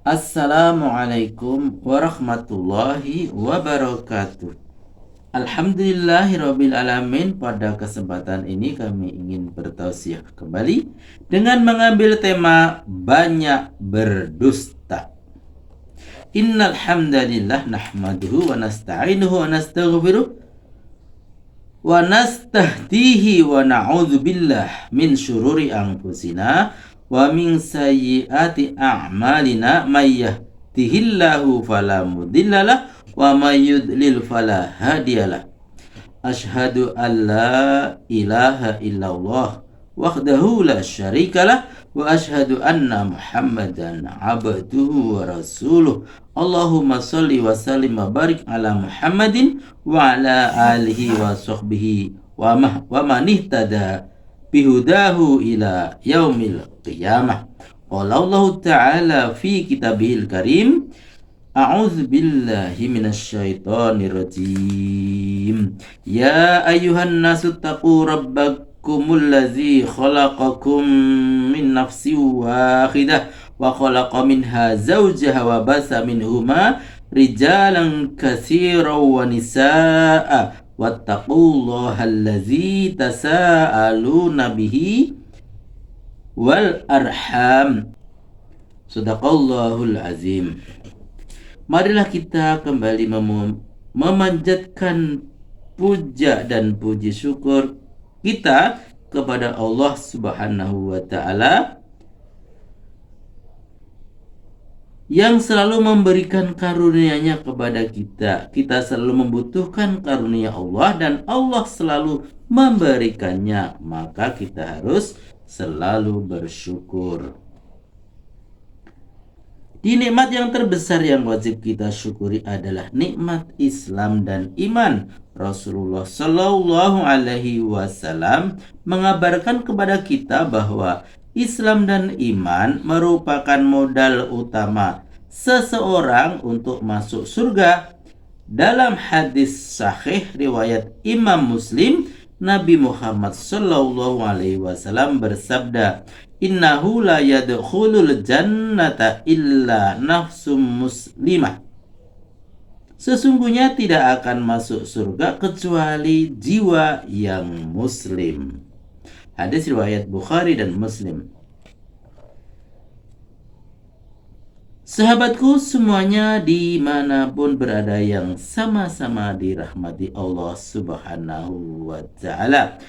Assalamualaikum warahmatullahi wabarakatuh. Alhamdulillahirabbil alamin. Pada kesempatan ini kami ingin bertausiah kembali dengan mengambil tema banyak berdusta. Innal hamdalillah nahmaduhu wa nasta'inuhu wa nastaghfiruh wa nastahdihi wa na'udzubillah min syururi anfusina wa min sayyiati a'malina may yahdihillahu fala mudhillalah wa may yudlil fala hadiyalah. Asyhadu an la ilaha illallah wahdahu la syarikalah wa asyhadu anna Muhammadan abduhu wa rasuluh. Allahumma shalli wa sallim wa barik ala Muhammadin wa ala alihi wa sahbihi wa man ihtada bihudahu ila yaumil qiyamah. Qala Allah ta'ala fi kitabihil karim, a'udzu billahi minasyaitonir rajim. Ya ayyuhan nasu taqu rabbakumul ladzi khalaqakum min nafsin wahidah wa khalaqa minha zawjaha wa basa minhuma rijalan katsiran wa nisaa wattaqullaha allazi tasaaluna bihi wal arham. Shadaqallahul azim. Marilah kita kembali memanjatkan puja dan puji syukur kita kepada Allah Subhanahu wa ta'ala yang selalu memberikan karunia-Nya kepada kita. Kita selalu membutuhkan karunia Allah dan Allah selalu memberikannya, maka kita harus selalu bersyukur. Di nikmat yang terbesar yang wajib kita syukuri adalah nikmat Islam dan iman. Rasulullah Shallallahu Alaihi Wasallam mengabarkan kepada kita bahwa Islam dan iman merupakan modal utama seseorang untuk masuk surga. Dalam hadis sahih riwayat Imam Muslim, Nabi Muhammad Shallallahu Alaihi Wasallam bersabda, innahu la yadkhulul jannata illa nafsum muslimah. Sesungguhnya tidak akan masuk surga kecuali jiwa yang muslim. Hadis riwayat Bukhari dan Muslim. Sahabatku semuanya dimanapun berada yang sama-sama dirahmati Allah Subhanahu wa ta'ala.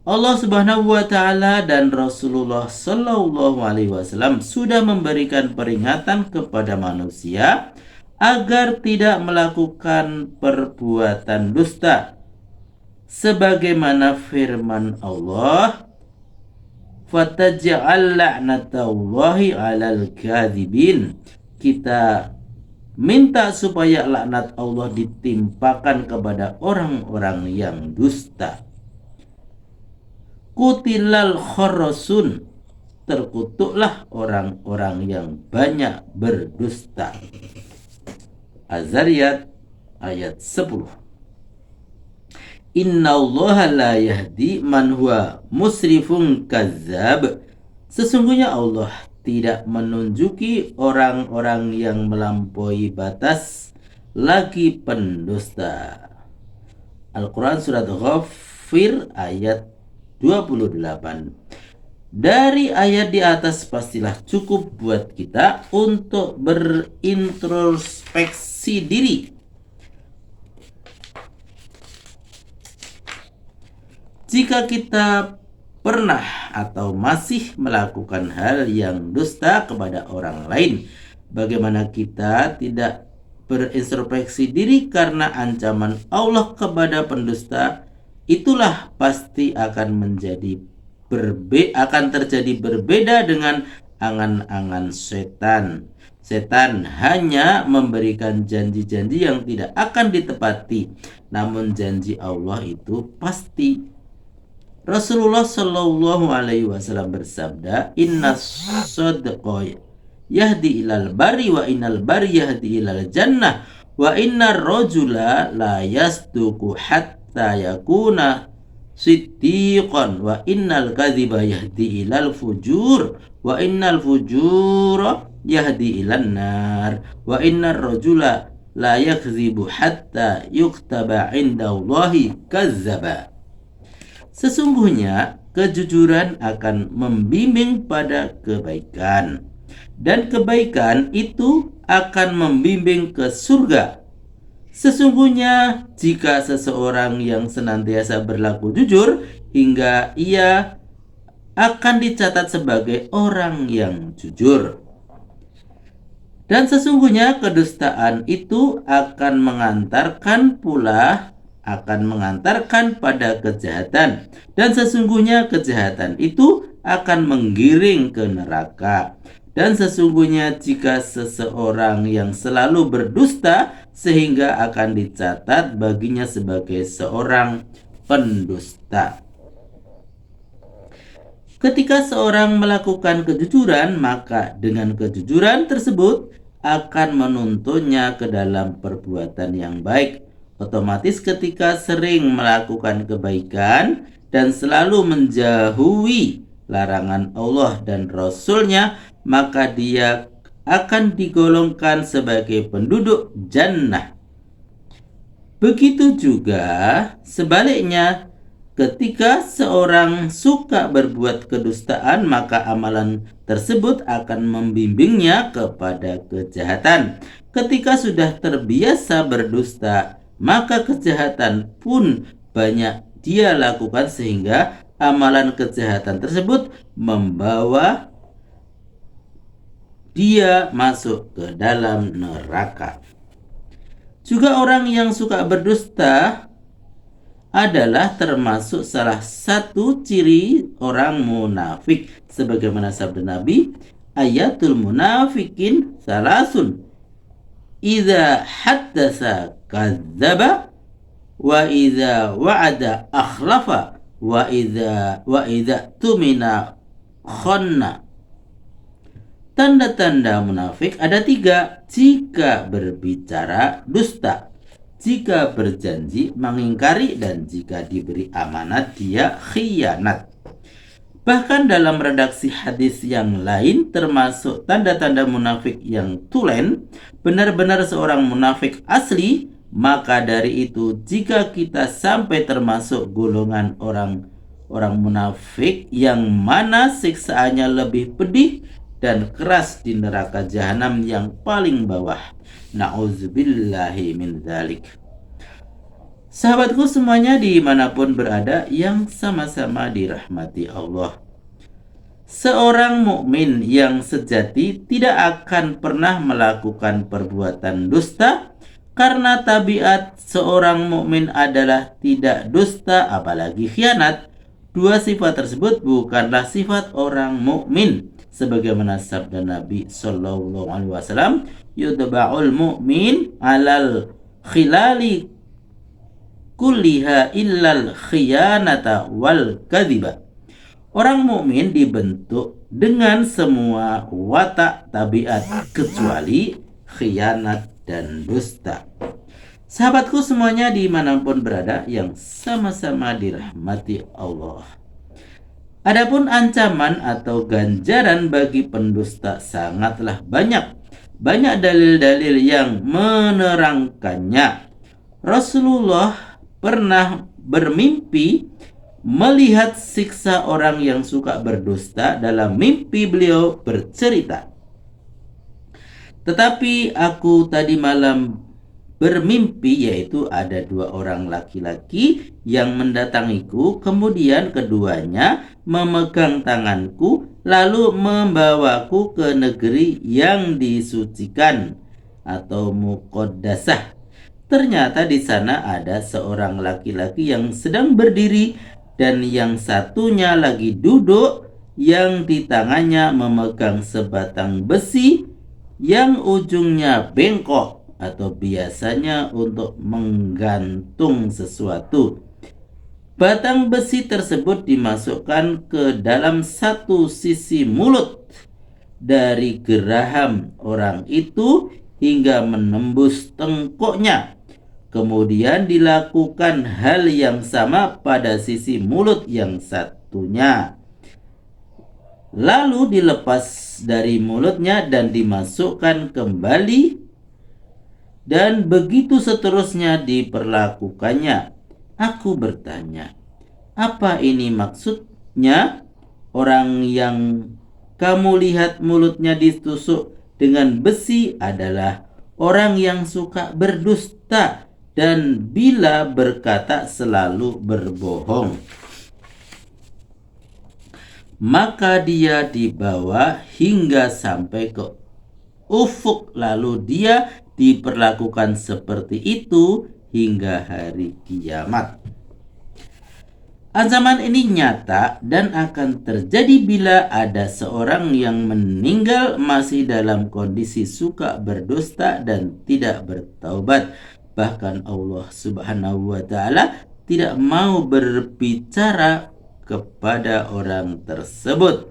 Allah Subhanahu wa ta'ala dan Rasulullah Sallallahu Alaihi Wasallam sudah memberikan peringatan kepada manusia agar tidak melakukan perbuatan dusta. Sebagaimana firman Allah, fataj'al la'natallahi 'alal kadzibin. Kita minta supaya laknat Allah ditimpakan kepada orang-orang yang dusta. Kutilal kharasun, terkutuklah orang-orang yang banyak berdusta. Az-Zariyat ayat 10. Innallaha la yahdi man huwa musrifun kazzab. Sesungguhnya Allah tidak menunjuki orang-orang yang melampaui batas lagi pendusta. Al-Quran surat Ghafir ayat 28. Dari ayat di atas pastilah cukup buat kita untuk berintrospeksi diri. Jika kita pernah atau masih melakukan hal yang dusta kepada orang lain, bagaimana kita tidak berintrospeksi diri karena ancaman Allah kepada pendusta? Itulah pasti akan terjadi berbeda dengan angan-angan setan. Setan hanya memberikan janji-janji yang tidak akan ditepati, namun janji Allah itu pasti. Rasulullah Shallallahu Alaihi Wasallam bersabda, inna sadqa yahdi ilal bari wa innal bari yahdi ilal jannah wa innar rajula la yasduqu hatta yakuna siddiqan wa innal kadhiba yahdi ilal fujur wa innal fujura yahdi ilan nar wa innar rajula la yakzibu hatta yuktaba indallahi kazzaba. Sesungguhnya kejujuran akan membimbing pada kebaikan, dan kebaikan itu akan membimbing ke surga. Sesungguhnya jika seseorang yang senantiasa berlaku jujur hingga ia akan dicatat sebagai orang yang jujur. Dan sesungguhnya kedustaan itu akan mengantarkan pada kejahatan, dan sesungguhnya kejahatan itu akan menggiring ke neraka. Dan sesungguhnya jika seseorang yang selalu berdusta sehingga akan dicatat baginya sebagai seorang pendusta. Ketika seorang melakukan kejujuran, maka dengan kejujuran tersebut akan menuntunnya ke dalam perbuatan yang baik. Otomatis ketika sering melakukan kebaikan dan selalu menjauhi larangan Allah dan Rasul-Nya, maka dia akan digolongkan sebagai penduduk jannah. Begitu juga sebaliknya, ketika seorang suka berbuat kedustaan, maka amalan tersebut akan membimbingnya kepada kejahatan. Ketika sudah terbiasa berdusta, maka kejahatan pun banyak dia lakukan sehingga amalan kejahatan tersebut membawa dia masuk ke dalam neraka. Juga orang yang suka berdusta adalah termasuk salah satu ciri orang munafik, sebagaimana sabda Nabi, ayatul munafikin salasun, idza haddasa kadzdzaba wa idza wa'ada akhlafa wa idza tumina khonna. Tanda-tanda munafik ada 3. Jika berbicara dusta, jika berjanji mengingkari, dan jika diberi amanat dia khianat. Bahkan dalam redaksi hadis yang lain termasuk tanda-tanda munafik yang tulen, benar-benar seorang munafik asli. Maka dari itu jika kita sampai termasuk golongan orang munafik yang mana siksaannya lebih pedih dan keras di neraka jahanam yang paling bawah, na'udzubillahi min dzalik. Sahabatku semuanya dimanapun berada yang sama-sama dirahmati Allah, seorang mukmin yang sejati tidak akan pernah melakukan perbuatan dusta, karena tabiat seorang mukmin adalah tidak dusta apalagi khianat. 2 sifat tersebut bukanlah sifat orang mukmin, sebagaimana sabda Nabi sallallahu alaihi wasallam, yudba'ul mu'min 'alal khilali kulliha illal khiyanata wal kadhiba. Orang mukmin dibentuk dengan semua watak tabiat kecuali khianat dan dusta. Sahabatku semuanya dimanapun berada yang sama-sama dirahmati Allah. Adapun ancaman atau ganjaran bagi pendusta sangatlah banyak. Banyak dalil-dalil yang menerangkannya. Rasulullah pernah bermimpi melihat siksa orang yang suka berdusta. Dalam mimpi beliau bercerita, tetapi aku tadi malam bermimpi, yaitu ada 2 orang laki-laki yang mendatangiku, kemudian keduanya memegang tanganku lalu membawaku ke negeri yang disucikan atau muqaddasah. Ternyata di sana ada seorang laki-laki yang sedang berdiri dan yang satunya lagi duduk, yang di tangannya memegang sebatang besi yang ujungnya bengkok atau biasanya untuk menggantung sesuatu. Batang besi tersebut dimasukkan ke dalam satu sisi mulut dari geraham orang itu hingga menembus tengkuknya. Kemudian dilakukan hal yang sama pada sisi mulut yang satunya. Lalu dilepas dari mulutnya dan dimasukkan kembali, dan begitu seterusnya diperlakukannya. Aku bertanya, apa ini maksudnya? Orang yang kamu lihat mulutnya ditusuk dengan besi adalah orang yang suka berdusta dan bila berkata selalu berbohong. Maka dia dibawa hingga sampai ke ufuk, lalu dia diperlakukan seperti itu hingga hari kiamat. Ancaman ini nyata dan akan terjadi bila ada seorang yang meninggal masih dalam kondisi suka berdusta dan tidak bertaubat. Bahkan Allah Subhanahu wa Ta'ala tidak mau berbicara kepada orang tersebut.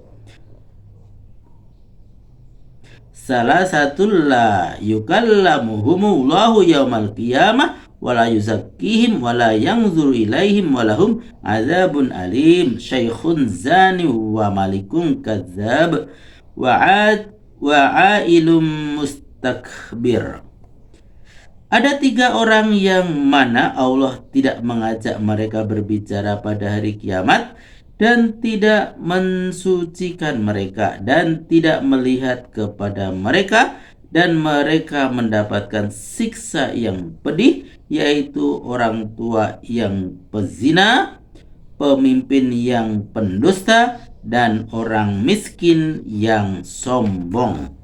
Salah satu la yukallamuhumullahu yaumal qiyamah wala yuzakkihim wala yanzuru ilaihim walahum azabun alim, syaikhun zani wa malikun kadzab wa ailum mustakbir. Ada 3 orang yang mana Allah tidak mengajak mereka berbicara pada hari kiamat dan tidak mensucikan mereka dan tidak melihat kepada mereka, dan mereka mendapatkan siksa yang pedih, yaitu orang tua yang pezina, pemimpin yang pendusta, dan orang miskin yang sombong.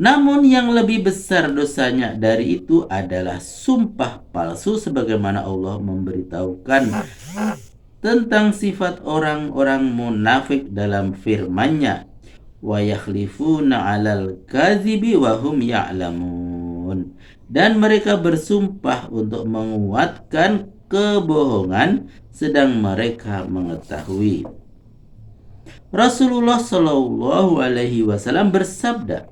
Namun yang lebih besar dosanya dari itu adalah sumpah palsu, sebagaimana Allah memberitahukan tentang sifat orang-orang munafik dalam firman-Nya, wa yakhlifuna 'alal kadzibi wa hum ya'lamun. Dan mereka bersumpah untuk menguatkan kebohongan sedang mereka mengetahui. Rasulullah Shallallahu alaihi wasallam bersabda,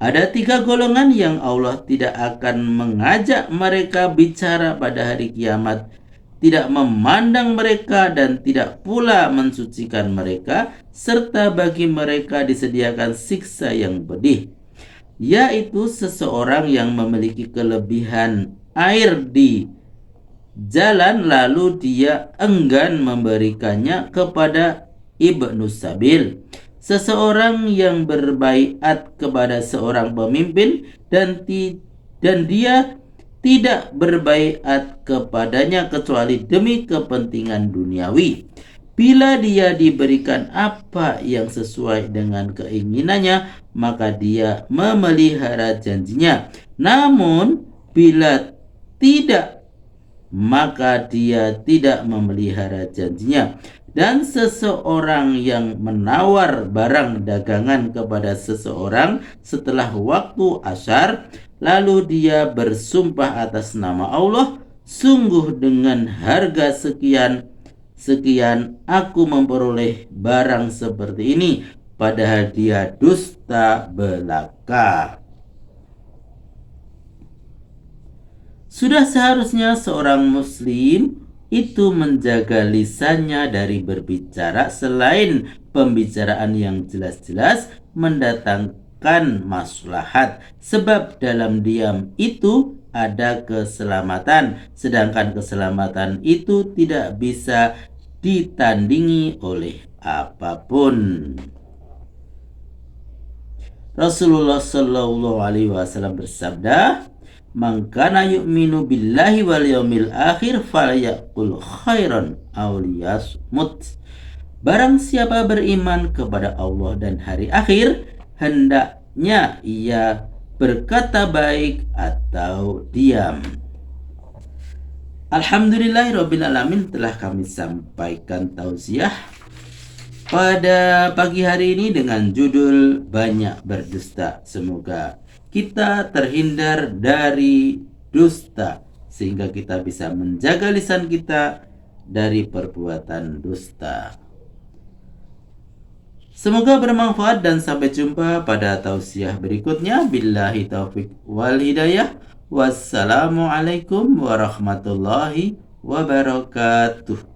ada 3 golongan yang Allah tidak akan mengajak mereka bicara pada hari kiamat, tidak memandang mereka dan tidak pula mensucikan mereka, serta bagi mereka disediakan siksa yang pedih, yaitu seseorang yang memiliki kelebihan air di jalan lalu dia enggan memberikannya kepada Ibnu Sabil, seseorang yang berbaiat kepada seorang pemimpin dan dia tidak berbaiat kepadanya kecuali demi kepentingan duniawi. Bila dia diberikan apa yang sesuai dengan keinginannya, maka dia memelihara janjinya. Namun bila tidak, maka dia tidak memelihara janjinya. Dan seseorang yang menawar barang dagangan kepada seseorang setelah waktu asar, lalu dia bersumpah atas nama Allah, sungguh dengan harga sekian aku memperoleh barang seperti ini, padahal dia dusta belaka. Sudah seharusnya seorang muslim itu menjaga lisannya dari berbicara selain pembicaraan yang jelas-jelas mendatangkan maslahat, sebab dalam diam itu ada keselamatan, sedangkan keselamatan itu tidak bisa ditandingi oleh apapun. Rasulullah Shallallahu alaihi wasallam bersabda, "Man kana yu'minu billahi wal yaumil akhir falyaqul khairan aw liyasmut." Barang siapa beriman kepada Allah dan hari akhir, hendaknya ia berkata baik atau diam. Alhamdulillahirabbil alamin, telah kami sampaikan tausiah pada pagi hari ini dengan judul Banyak Berdusta. Semoga kita terhindar dari dusta sehingga kita bisa menjaga lisan kita dari perbuatan dusta. Semoga bermanfaat dan sampai jumpa pada tausiah berikutnya. Billahi taufik wal hidayah. Wassalamualaikum warahmatullahi wabarakatuh.